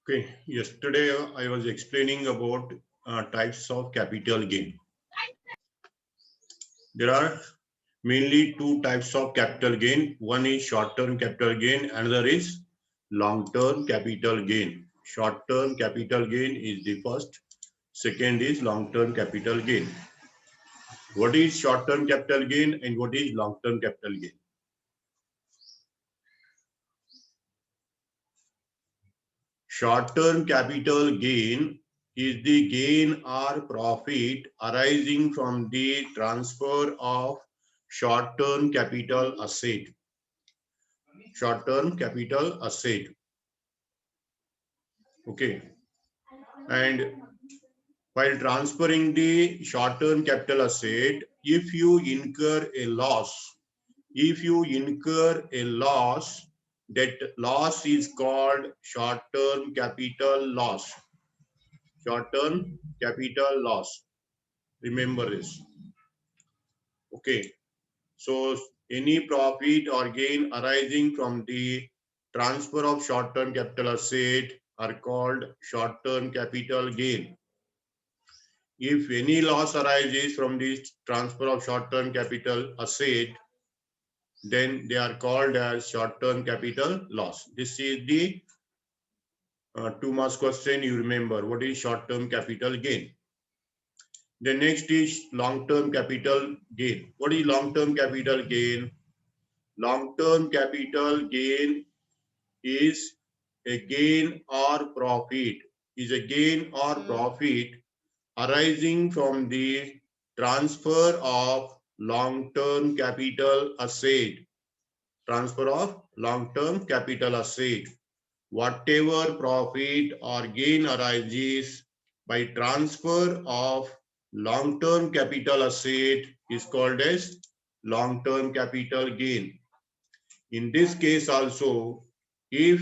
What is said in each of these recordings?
Okay, yesterday I was explaining about types of capital gain. There are mainly two types of capital gain. One is short-term capital gain, another is long-term capital gain. Short-term capital gain is the first, second is long-term capital gain. What is short-term capital gain and what is long-term capital gain? Short-term capital gain is the gain or profit arising from the transfer of short-term capital asset. Short-term capital asset. Okay. And while transferring the short-term capital asset, if you incur a loss, that loss is called short-term capital loss. Short-term capital loss. Remember this. Okay. So any profit or gain arising from the transfer of short-term capital asset are called short-term capital gain. If any loss arises from the transfer of short-term capital asset, then they are called as short-term capital loss. This is the 2 marks question. You remember what is short-term capital gain. The next is long-term capital gain. What is long-term capital gain? Long-term capital gain is a gain or profit, arising from the transfer of long-term capital asset. Transfer of long-term capital asset. Whatever profit or gain arises by transfer of long-term capital asset is called as long-term capital gain. In this case also, if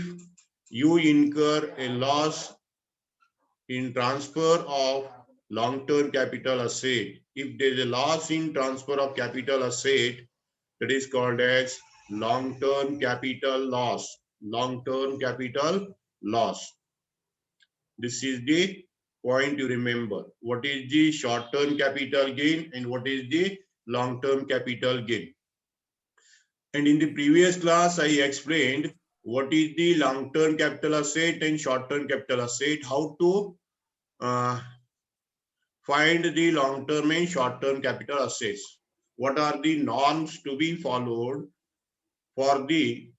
you incur a loss in transfer of long-term capital asset, if there is a loss in transfer of capital asset, that is called as long-term capital loss. Long-term capital loss. This is the point you remember. What is the short-term capital gain and what is the long-term capital gain? And in the previous class, I explained what is the long-term capital asset and short-term capital asset, how to find the long-term and short-term capital assets. What are the norms to be followed for the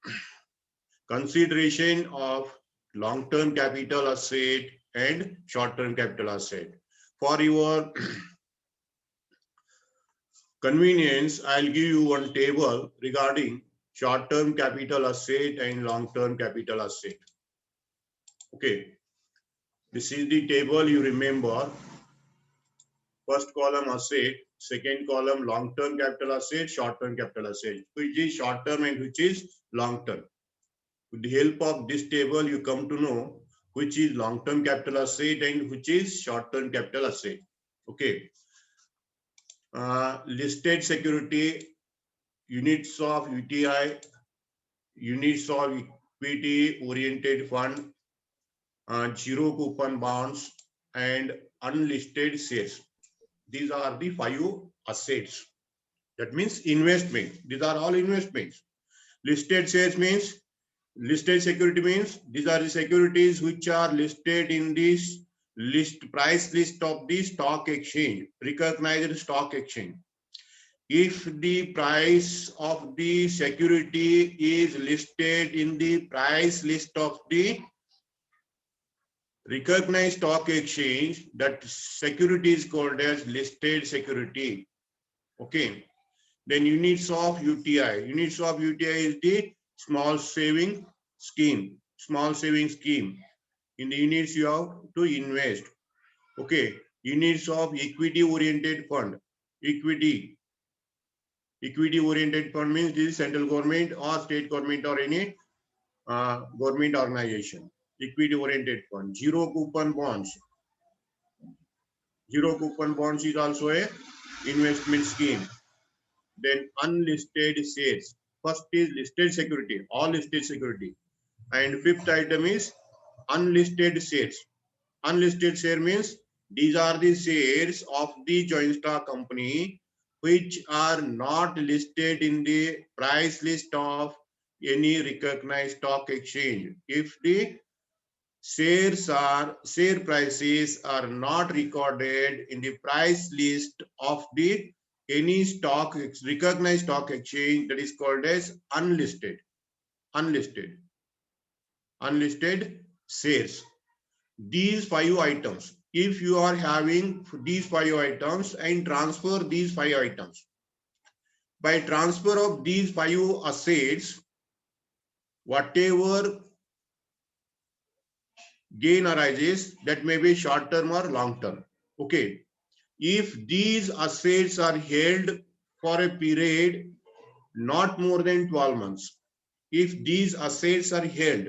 consideration of long-term capital asset and short-term capital asset. For your convenience, I'll give you one table regarding short-term capital asset and long-term capital asset. Okay, this is the table you remember. First column asset, second column long-term capital asset, short-term capital asset. Which is short-term and which is long-term. With the help of this table, you come to know which is long-term capital asset and which is short-term capital asset. Okay. Listed security, units of UTI, units of equity oriented fund, zero coupon bonds, and unlisted shares. These are the 5 assets. That means investment. These are all investments. Listed shares means, listed security means these are the securities which are listed in this price list of the stock exchange, recognized stock exchange. If the price of the security is listed in the price list of the recognized stock exchange, that security is called as listed security. Okay. Then units of UTI. Units of UTI is the small saving scheme. Small saving scheme. In the units you have to invest. Okay. Units of equity oriented fund. Equity oriented fund means this is central government or state government or any government organization. Equity oriented fund. Zero coupon bonds. Zero coupon bonds is also a investment scheme. Then unlisted shares. First is listed security, all listed security. And fifth item is unlisted shares. Unlisted share means these are the shares of the joint stock company which are not listed in the price list of any recognized stock exchange. If the share prices are not recorded in the price list of the any stock recognized stock exchange, that is called as unlisted. Unlisted. Unlisted shares. These 5 items, if you are having these 5 items and transfer these 5 items, by transfer of these 5 assets, whatever gain arises, that may be short term or long term. Okay, if these assets are held for a period not more than 12 months, if these assets are held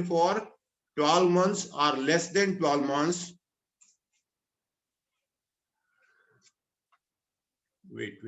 for 12 months or less than 12 months. Wait.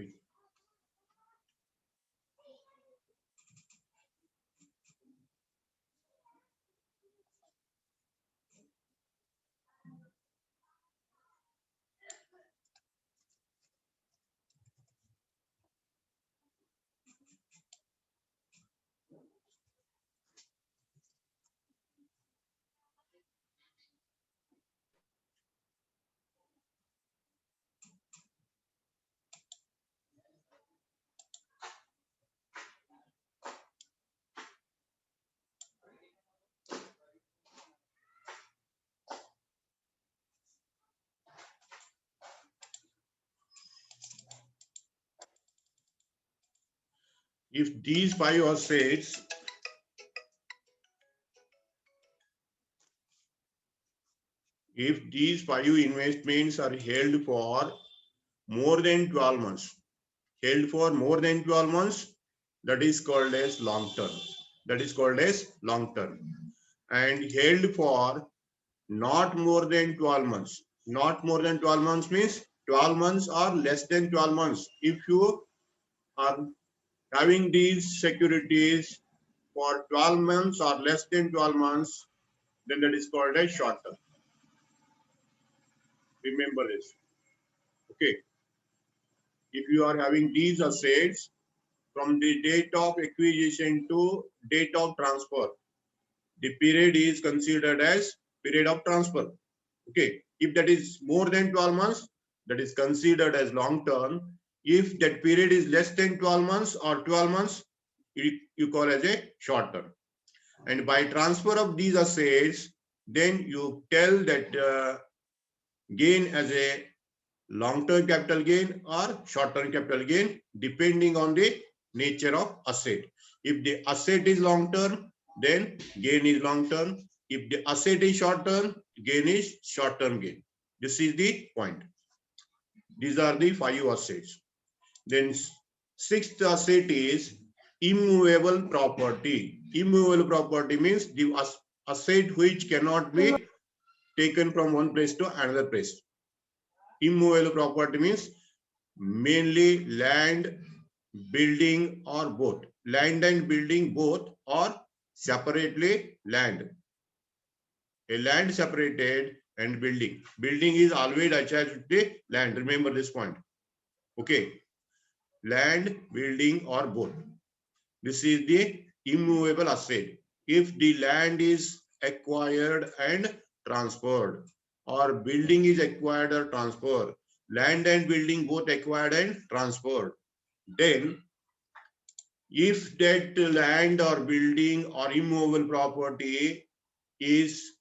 If these 5 assets, if these 5 investments are held for more than 12 months, held for more than 12 months, that is called as long term. That is called as long term. And held for not more than 12 months. Not more than 12 months means 12 months or less than 12 months. If you are having these securities for 12 months or less than 12 months, then that is called as short term. Remember this. Okay. If you are having these assets from the date of acquisition to date of transfer, the period is considered as period of transfer. Okay. If that is more than 12 months, that is considered as long term. If that period is less than 12 months or 12 months, you call as a short term. And by transfer of these assets, then you tell that gain as a long-term capital gain or short-term capital gain, depending on the nature of asset. If the asset is long-term, then gain is long-term. If the asset is short-term, gain is short-term gain. This is the point. These are the 5 assets. Then sixth asset is immovable property. Immovable property means the asset which cannot be taken from one place to another place. Immovable property means mainly land, building, or both. Land and building both, or separately land. A land separated and building. Building is always attached with the land. Remember this point. Okay. Land, building, or both. This is the immovable asset. If the land is acquired and transferred, or building is acquired or transferred, land and building both acquired and transferred, then if that land or building or immovable property is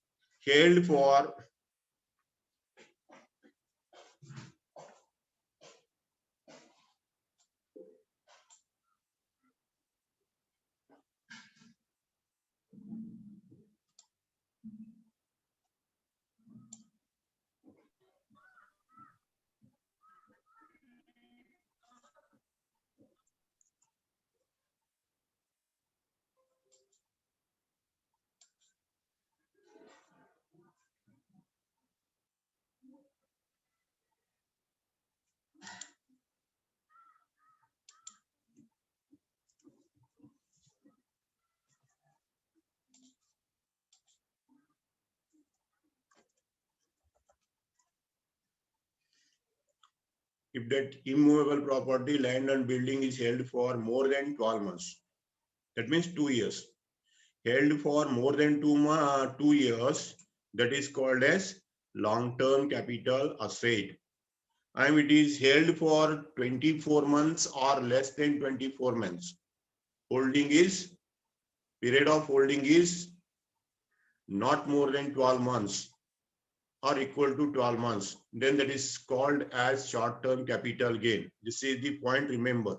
held for if that immovable property, land and building is held for more than 12 months. That means 2 years. Held for more than 2 years, that is called as long-term capital asset. And it is held for 24 months or less than 24 months. Holding is, period of holding is not more than 12 months or equal to 12 months, then that is called as short-term capital gain. This is the point, remember.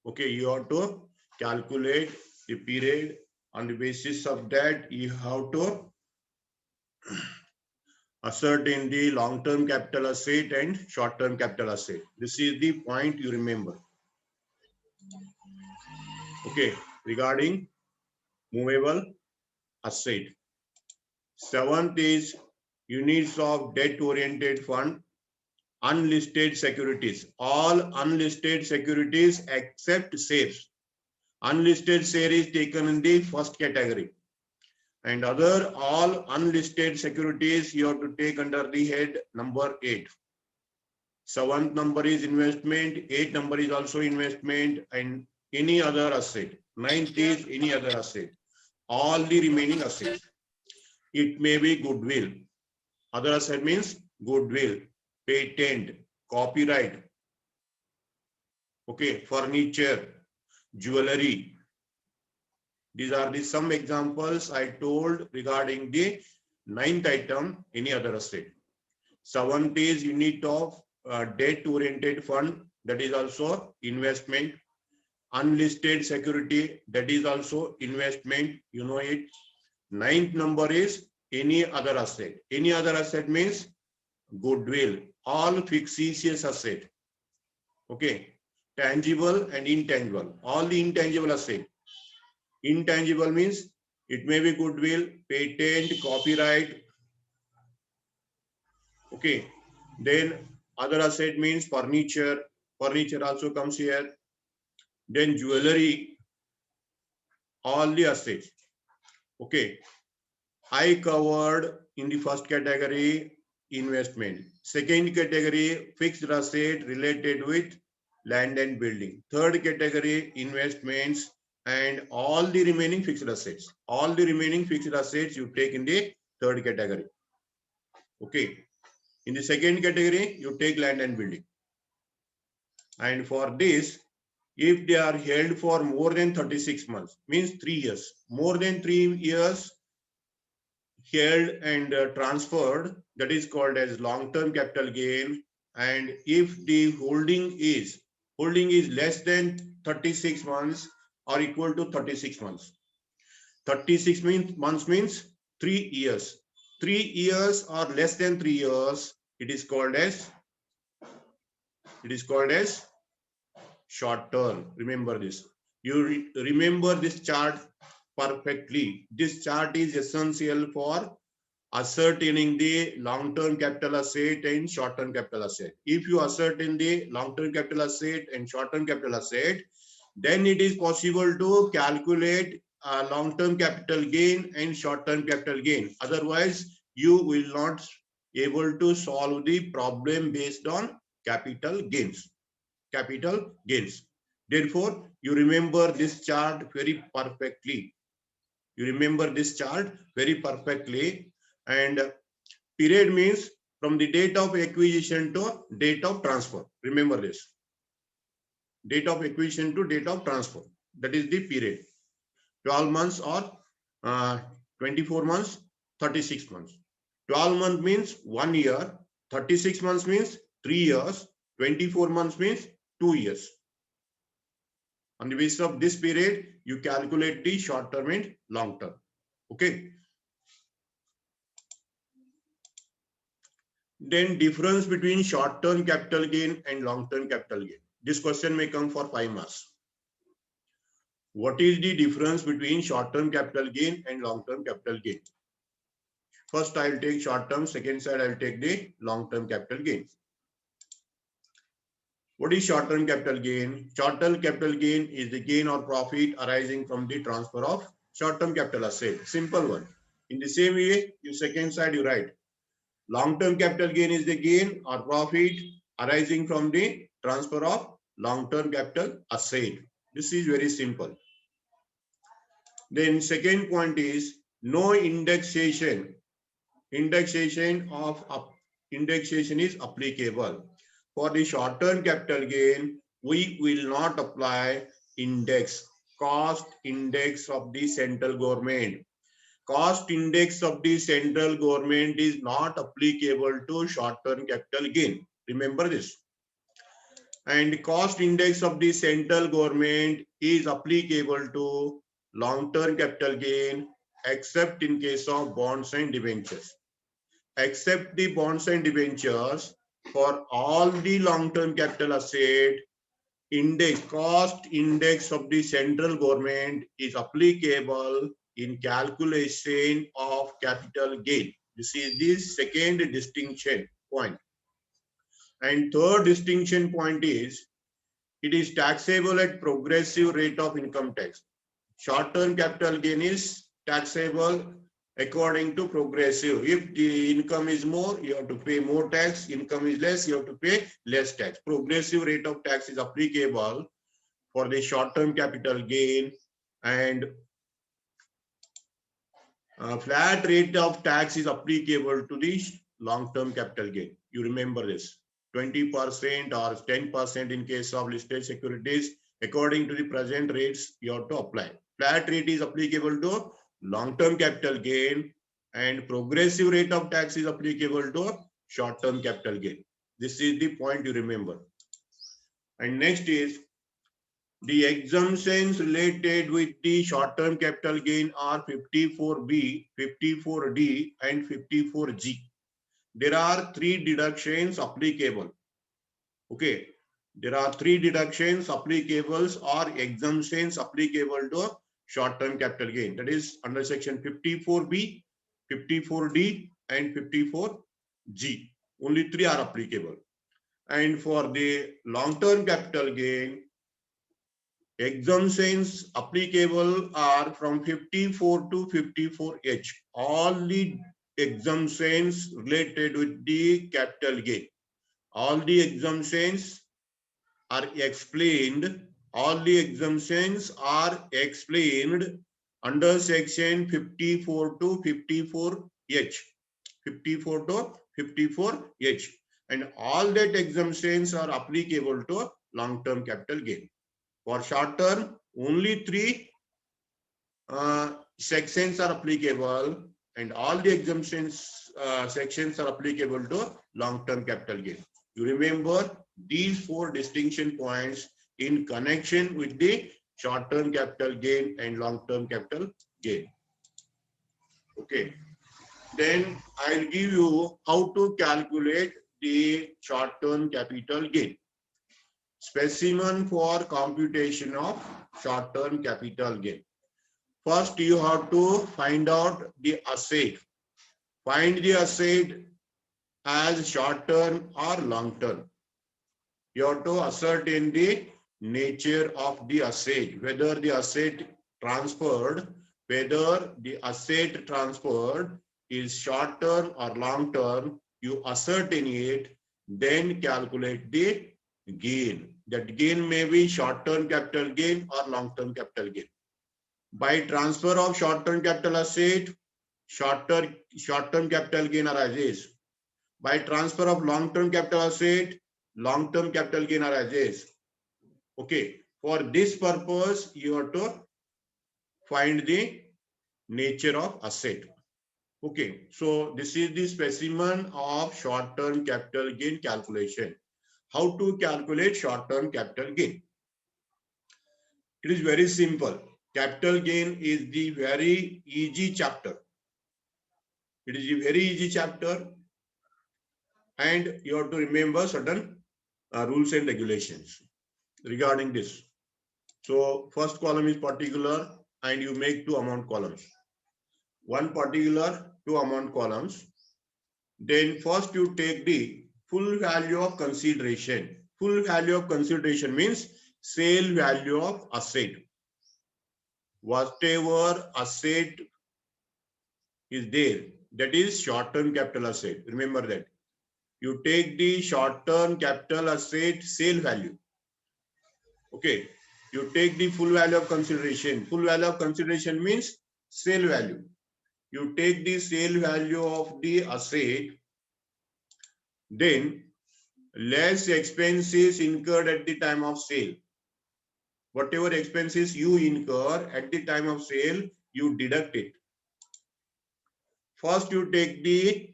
Okay, you have to calculate the period. On the basis of that, you have to ascertain the long-term capital asset and short-term capital asset. This is the point you remember. Okay, regarding movable asset. Seventh is units of debt-oriented fund, unlisted securities. All unlisted securities except shares. Unlisted share is taken in the first category. And other all unlisted securities you have to take under the head number 8. Seventh number is investment, 8th number is also investment, and any other asset. 9th is any other asset. All the remaining assets. It may be goodwill. Other asset means goodwill, patent, copyright, okay, furniture, jewelry. These are the some examples I told regarding the 9th item, any other asset. 7th is unit of debt-oriented fund, that is also investment. Unlisted security, that is also investment, you know it. 9th number is any other asset. Any other asset means goodwill, all fictitious asset. Okay, tangible and intangible, all the intangible asset. Intangible means it may be goodwill, patent, copyright. Okay, then other asset means furniture. Furniture also comes here. Then jewelry, all the assets. Okay, I covered in the first category investment. Second category fixed asset related with land and building. Third category investments and all the remaining fixed assets. All the remaining fixed assets you take in the third category. Okay. In the second category, you take land and building. And for this, if they are held for more than 36 months, means 3 years, more than 3 years held and transferred, that is called as long-term capital gain. And if the holding is less than 36 months or equal to 36 months. 36 months means 3 years. 3 years or less than 3 years, it is called as short term. Remember this. You remember this chart perfectly. This chart is essential for ascertaining the long-term capital asset and short-term capital asset. If you ascertain the long-term capital asset and short-term capital asset, then it is possible to calculate long-term capital gain and short-term capital gain. Otherwise, you will not able to solve the problem based on capital gains. Therefore, you remember this chart very perfectly. And period means from the date of acquisition to date of transfer. Remember this. Date of acquisition to date of transfer. That is the period. 12 months or 24 months, 36 months. 12 months means 1 year. 36 months means 3 years. 24 months means 2 years. On the basis of this period, you calculate the short term and long term. Okay. Then difference between short term capital gain and long term capital gain. This question may come for 5 marks. What is the difference between short term capital gain and long term capital gain? First, I will take short term. Second side, I will take the long term capital gain. What is short-term capital gain? Short-term capital gain is the gain or profit arising from the transfer of short-term capital asset. Simple one. In the same way, you second side you write. Long-term capital gain is the gain or profit arising from the transfer of long-term capital asset. This is very simple. Then second point is no indexation. Indexation is applicable. For the short-term capital gain, we will not apply cost index of the central government. Cost index of the central government is not applicable to short-term capital gain. Remember this. And cost index of the central government is applicable to long-term capital gain, except in case of bonds and debentures. Except the bonds and debentures, for all the long-term capital asset, cost index of the central government is applicable in calculation of capital gain. This is the second distinction point. And third distinction point is it is taxable at progressive rate of income tax. Short-term capital gain is taxable according to progressive. If the income is more, you have to pay more tax. Income is less, you have to pay less tax. Progressive rate of tax is applicable for the short-term capital gain, and flat rate of tax is applicable to the long-term capital gain. You remember this. 20% or 10% in case of listed securities. According to the present rates, you have to apply. Flat rate is applicable to long-term capital gain, and progressive rate of tax is applicable to short-term capital gain. This is the point you remember. And next is the exemptions related with the short-term capital gain are 54B, 54D, and 54G. There are three deductions applicable. Okay, there are three deductions applicable or exemptions applicable to short-term capital gain. That is under section 54B, 54D, and 54G. Only three are applicable. And for the long-term capital gain, exemptions applicable are from 54 to 54H. All the exemptions related with the capital gain. All the exemptions are explained. All the exemptions are explained under section 54 to 54H. 54 to 54H. And all that exemptions are applicable to long-term capital gain. For short term, only three sections are applicable, and all the exemptions sections are applicable to long-term capital gain. You remember these four distinction points in connection with the short-term capital gain and long-term capital gain. Okay. Then I'll give you how to calculate the short-term capital gain. Specimen for computation of short-term capital gain. First, you have to find out the asset. Find the asset as short-term or long-term. You have to ascertain the nature of the asset, whether the asset transferred is short-term or long-term. You ascertain it, then calculate the gain. That gain may be short-term capital gain or long-term capital gain. By transfer of short-term capital asset, short-term capital gain arises. By transfer of long-term capital asset, long-term capital gain arises. Okay. For this purpose, you have to find the nature of asset. Okay. So this is the specimen of short-term capital gain calculation. How to calculate short-term capital gain? It is very simple. Capital gain is the very easy chapter. It is a very easy chapter, and you have to remember certain rules and regulations regarding this. So first column is particular, and you make two amount columns. One particular, two amount columns. Then first you take the full value of consideration. Full value of consideration means sale value of asset. Whatever asset is there, that is short-term capital asset. Remember that. you take the short-term capital asset sale value. Okay, you take the full value of consideration. Full value of consideration means sale value. You take the sale value of the asset, then less expenses incurred at the time of sale. Whatever expenses you incur at the time of sale, you deduct it. First, you take the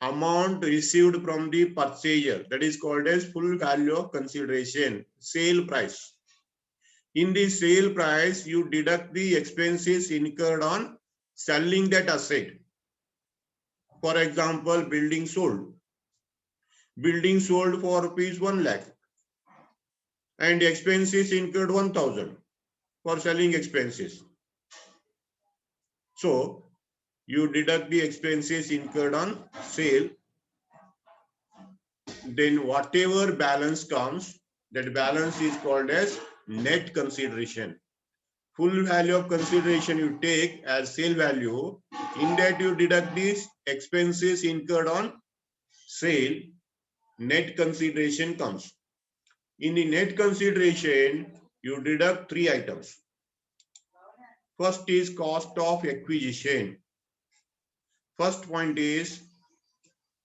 amount received from the purchaser, that is called as full value of consideration, sale price. In the sale price, you deduct the expenses incurred on selling that asset. For example, building sold. Building sold for rupees 1 lakh and expenses incurred 1,000 for selling expenses. So you deduct the expenses incurred on sale. Then whatever balance comes, that balance is called as net consideration. Full value of consideration you take as sale value. In that you deduct these expenses incurred on sale. Net consideration comes. In the net consideration, you deduct 3 items. First is cost of acquisition. First point is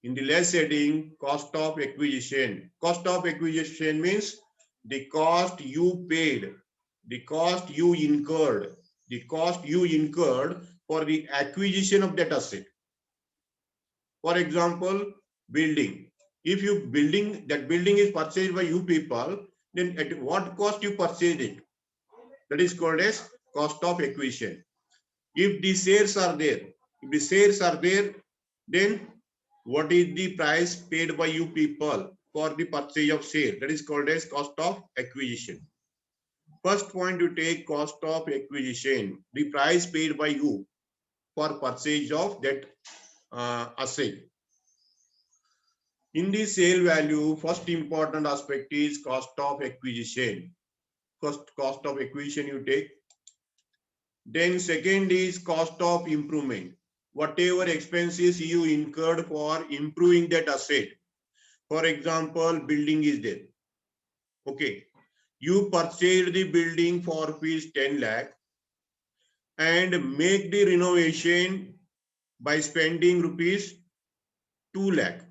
in the less heading, cost of acquisition. Cost of acquisition means the cost you paid, the cost you incurred, for the acquisition of that asset. For example, building. If that building is purchased by you people, then at what cost you purchased it? That is called as cost of acquisition. If the shares are there, then what is the price paid by you people for the purchase of share? That is called as cost of acquisition. First point, you take cost of acquisition, the price paid by you for purchase of that asset. In the sale value, first important aspect is cost of acquisition. First cost of acquisition you take. Then second is cost of improvement. Whatever expenses you incurred for improving that asset. For example, building is there. Okay. You purchased the building for rupees 10 lakh and make the renovation by spending rupees 2 lakh.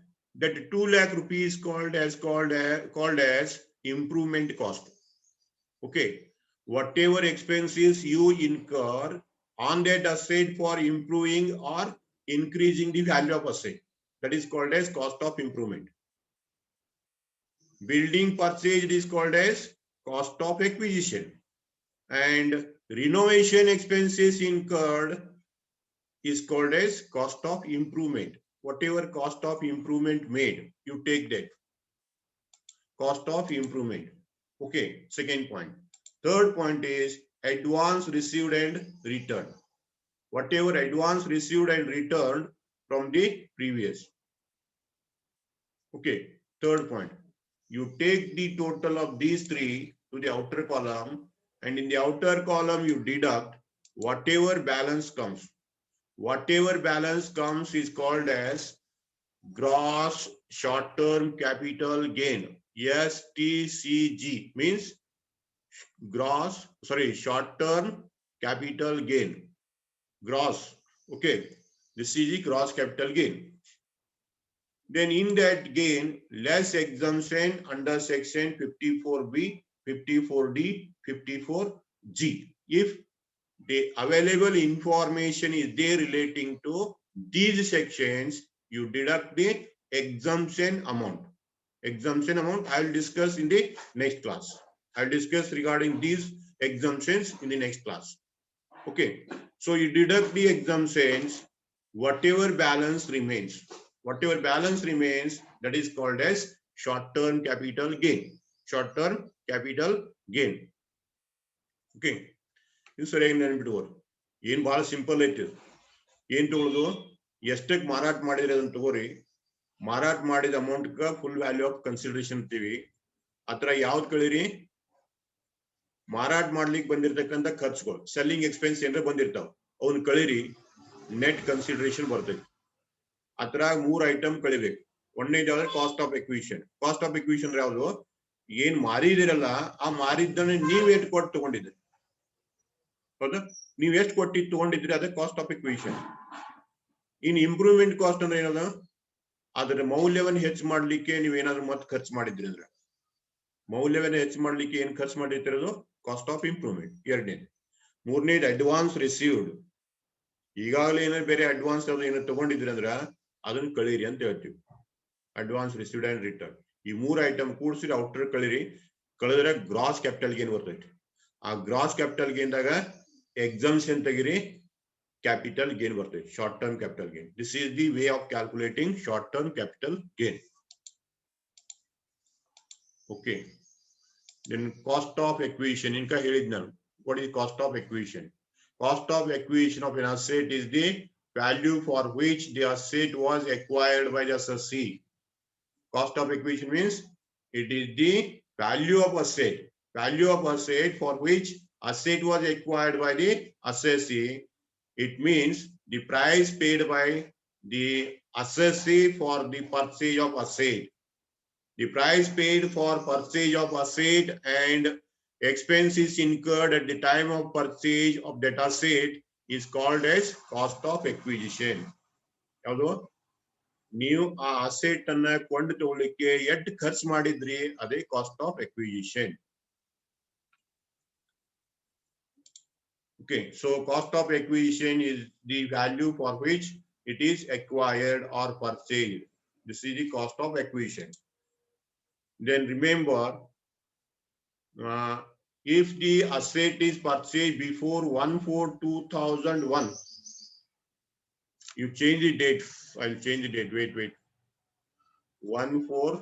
That 2 lakh rupees called as improvement cost. Okay. Whatever expenses you incur on that asset for improving or increasing the value of asset, that is called as cost of improvement. Building purchased is called as cost of acquisition, and renovation expenses incurred is called as cost of improvement. Whatever cost of improvement made, you take that cost of improvement. Okay, second point. Third point is advance received and returned. Whatever advance received and returned from the previous. Okay, third point. You take the total of these 3 to the outer column, and in the outer column you deduct whatever balance comes. Whatever balance comes is called as gross short-term capital gain. STCG means short-term capital gain. Gross. Okay. This is the gross capital gain. Then in that gain, less exemption under section 54B, 54D, 54G. If the available information is there relating to these sections, you deduct the exemption amount. Exemption amount I will discuss in the next class. I will discuss regarding these exemptions in the next class. Okay. So you deduct the exemptions, whatever balance remains. Whatever balance remains, that is called as short-term capital gain. Short-term capital gain. Okay. This is very simple. ಎಷ್ಟಕ್ಕೆ ಮಾರಾಟ ಮಾಡಿದ್ರೆ ಅದನ್ನ ತಗೋರಿ, ಮಾರಾಟ ಮಾಡಿದ amount full value of consideration ಅಂತೀವಿ. ಅತ್ರ ಯಾವ್ದು ಕಳೀರಿ, ಮಾರಾಟ ಮಾಡ್ಲಿಕ್ಕೆ ಬಂದಿರತಕ್ಕಂತ ಖರ್ಚುಗಳು, ಸೆಲ್ಲಿಂಗ್ ಎಕ್ಸ್ಪೆನ್ಸ್ ಏನಾರ ಬಂದಿರ್ತಾವ, ಅವನ್ ಕಳೀರಿ, ನೆಟ್ ಕನ್ಸಿಡರೇಷನ್ ಬರ್ತೈತಿ. ಅತ್ರ 3 ಐಟಮ್ ಕಳಿಬೇಕು. ಒಂದನೇದು ಯಾವ್ದು cost of acquisition. Cost of acquisition ಯಾವುದು, ಏನ್ ಮಾರಿದಿರಲ್ಲ ಆ ಮಾರಿದ್ದನ್ನ ನೀವ್ ಎಷ್ಟು ಕೊಟ್ಟು ತಗೊಂಡಿದ್ರಿ, ಹೌದಾ, ನೀವ್ ಎಷ್ಟು ಕೊಟ್ಟು ತಗೊಂಡಿದ್ರಿ ಅದೇ cost of acquisition. In improvement cost ಅಂದ್ರೆ ಏನದ, ಅದರ ಮೌಲ್ಯವನ್ನು ಹೆಚ್ಚು ಮಾಡ್ಲಿಕ್ಕೆ ನೀವೇನಾದ್ರೂ ಮತ್ತೆ ಖರ್ಚು ಮಾಡಿದ್ರಿ ಅಂದ್ರೆ ಮೌಲ್ಯವನ್ನು ಹೆಚ್ಚು ಮಾಡ್ಲಿಕ್ಕೆ ಏನ್ ಖರ್ಚು ಮಾಡಿರ್ತಿರೋದು ಕಾಸ್ಟ್ ಆಫ್ ಇಂಪ್ರೂವ್ಮೆಂಟ್. ಎರಡನೇದು. ಮೂರನೇದು ಅಡ್ವಾನ್ಸ್ ರಿಸೀವ್ಡ್. ಈಗಾಗಲೇ ಏನೋ ಬೇರೆ ಅಡ್ವಾನ್ಸ್ ಯಾವ್ದು ಏನೋ ತಗೊಂಡಿದ್ರಿ ಅಂದ್ರ ಅದನ್ನ ಕಳೀರಿ ಅಂತ ಹೇಳ್ತೀವಿ. ಅಡ್ವಾನ್ಸ್ ರಿಸೀವ್ಡ್ ಅಂಡ್ ರಿಟರ್ನ್, ಈ ಮೂರು ಐಟಮ್ ಕೂಡಿಸಿ ಔಟರ್ ಕಳೀರಿ. ಕಳೆದ್ರೆ ಗ್ರಾಸ್ ಕ್ಯಾಪಿಟಲ್ ಗೇನ್ ಬರ್ತೈತಿ. ಆ ಗ್ರಾಸ್ ಕ್ಯಾಪಿಟಲ್ ಗೇನ್ ದಾಗ ಎಕ್ಸಂಪ್ಷನ್ ತೆಗಿರಿ, capital gain barte, short term capital gain. This is the way of calculating short term capital gain. Okay, then cost of acquisition inka helidna. What is cost of acquisition? Cost of acquisition of an asset is the value for which the asset was acquired by the assessee. Cost of acquisition means it is the value of asset for which asset was acquired by the assessee. It means the price paid by the assessee for the purchase of asset. The price paid for purchase of asset and expenses incurred at the time of purchase of that asset is called as cost of acquisition. ಯಾವುದು, ನೀವು ಆ asset ಅನ್ನ ಕೊಂಡು ತಗೊಳ್ಳಿಕ್ಕೆ ಎಷ್ಟು ಖರ್ಚು ಮಾಡಿದ್ರಿ ಅದೇ cost of acquisition. Okay, so cost of acquisition is the value for which it is acquired or purchased. This is the cost of acquisition. Then remember, if the asset is purchased before 1/4/2001, you change the date. I'll change the date. Wait. 1/4.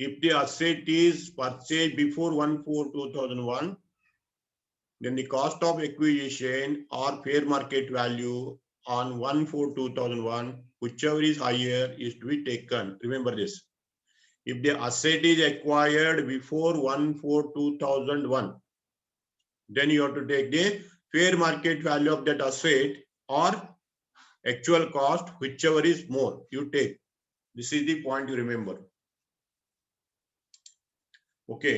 If the asset is purchased before 1/4/2001, then the cost of acquisition or fair market value on 1/4/2001, whichever is higher, is to be taken. Remember this. If the asset is acquired before 1/4/2001, then you have to take the fair market value of that asset or actual cost, whichever is more, you take. This is the point you remember. Okay,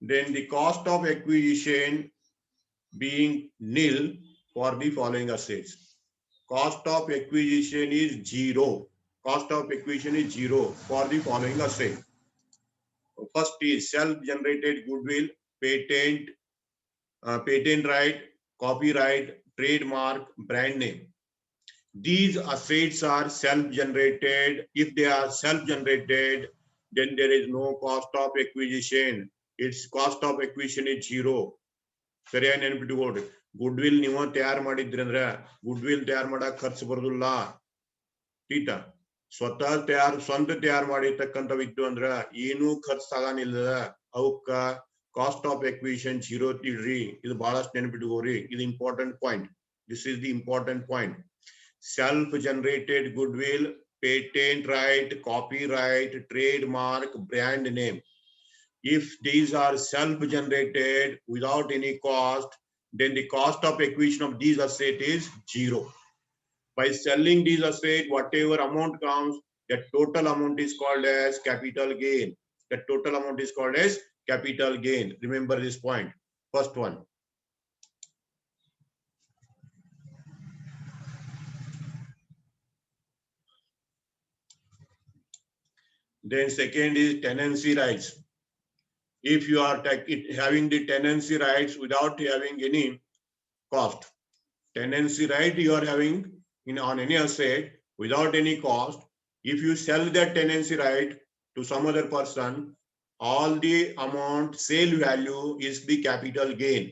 then the cost of acquisition being nil for the following assets. Cost of acquisition is zero. Cost of acquisition is zero for the following asset. First is self-generated goodwill, patent right, copyright, trademark, brand name. These assets are self-generated. If they are self-generated, then there is no cost of acquisition. Its cost of acquisition is zero. ಸರಿಯಾಗಿ ನೆನಪಿಟ್ಟುಕೊಳ್ರಿ. Goodwill ನೀವು ತಯಾರು ಮಾಡಿದ್ರಿ ಅಂದ್ರೆ goodwill ತಯಾರು ಮಾಡಕ್ ಖರ್ಚು ಬರೋದಿಲ್ಲ. Theta ಸ್ವಂತ ತಯಾರು ಮಾಡಿರ್ತಕ್ಕಂಥವು ಇದ್ದು ಅಂದ್ರ ಏನೂ ಖರ್ಚು ತಗಾನಿಲ್ಲ. ಅವಕ್ಕ ಕಾಸ್ಟ್ ಆಫ್ ಎಕ್ವಿಷನ್ ಜೀರೋ ಇಡ್ರಿ. ಇದು ಬಹಳಷ್ಟು ನೆನಪಿಟ್ಕೋರಿ. ಇದು important point. This is the important point. Self generated goodwill, patent right, copyright, trademark, brand name. If these are self generated without any cost, then the cost of acquisition of these assets is zero. By selling these assets, whatever amount comes, that total amount is called as capital gain. That total amount is called as capital gain. Remember this point. First one. Then second is tenancy rights. If you are having the tenancy rights without having any cost, tenancy right you are having on any asset without any cost. If you sell that tenancy right to some other person, all the amount sale value is the capital gain,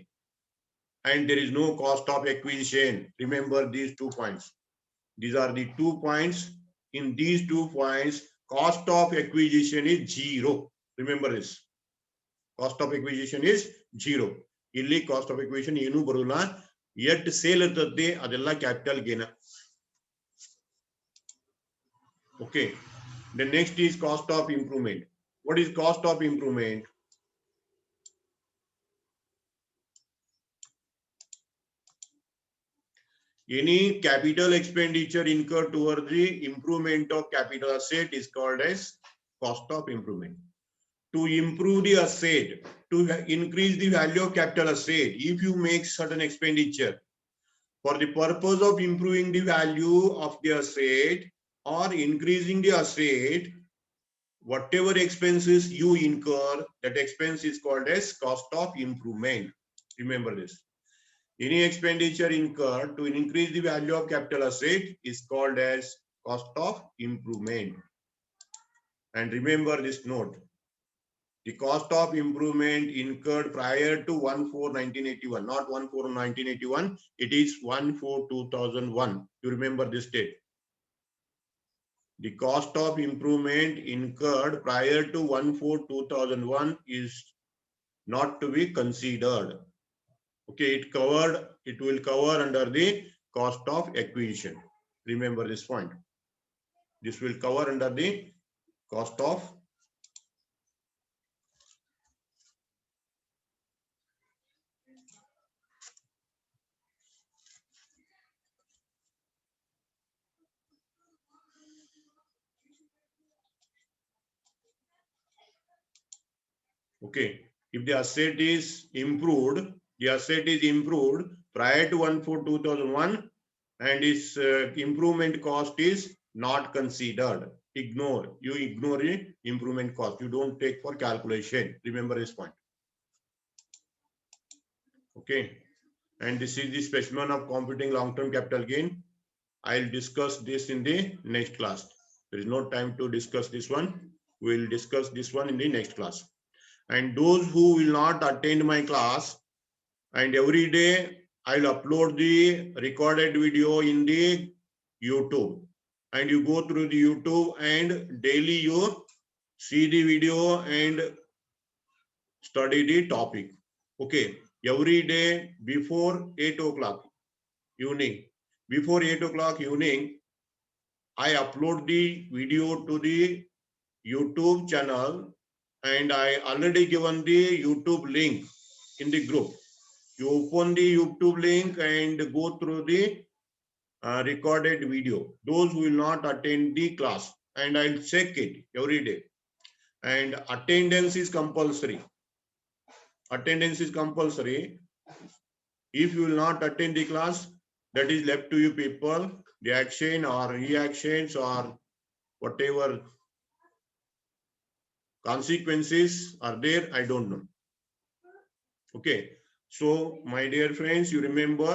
and there is no cost of acquisition. Remember these 2 points. These are the 2 points. In these 2 points, cost of acquisition is zero. Remember this. Cost of acquisition is zero. Illi cost of acquisition ಏನು ಬರೋಲ್ಲ. ಎಟ್ sale ಇರ್ತದೆ ಅದೆಲ್ಲ capital gain. Okay. The next is cost of improvement. What is cost of improvement? Any capital expenditure incurred towards the improvement of capital asset is called as cost of improvement. To improve the asset, to increase the value of capital asset, if you make certain expenditure for the purpose of improving the value of the asset or increasing the asset, whatever expenses you incur, that expense is called as cost of improvement. Remember this. Any expenditure incurred to increase the value of capital asset is called as cost of improvement. And remember this note. The cost of improvement incurred prior to 1/4/1981, not 1/4/1981, it is 1/4/2001. You remember this date. The cost of improvement incurred prior to 1/4/2001 is not to be considered. Okay, it will cover under the cost of acquisition. Remember this point. This will cover under the cost of okay. If the asset is improved, prior to 1/4/2001 and its improvement cost is not considered. You ignore the improvement cost. You don't take for calculation. Remember this point. Okay. And this is the specimen of computing long-term capital gain. I'll discuss this in the next class. There is no time to discuss this one. We'll discuss this one in the next class. And those who will not attend my class, and every day I'll upload the recorded video in the YouTube. And you go through the YouTube and daily you see the video and study the topic. Okay. Every day before 8 o'clock evening. Before 8 o'clock evening, I upload the video to the YouTube channel, and I already given the YouTube link in the group. You open the YouTube link and go through the recorded video. Those who will not attend the class, and I'll check it every day. And attendance is compulsory. Attendance is compulsory. If you will not attend the class, that is left to you people. The action or reactions or whatever consequences are there, I don't know. Okay. So my dear friends, you remember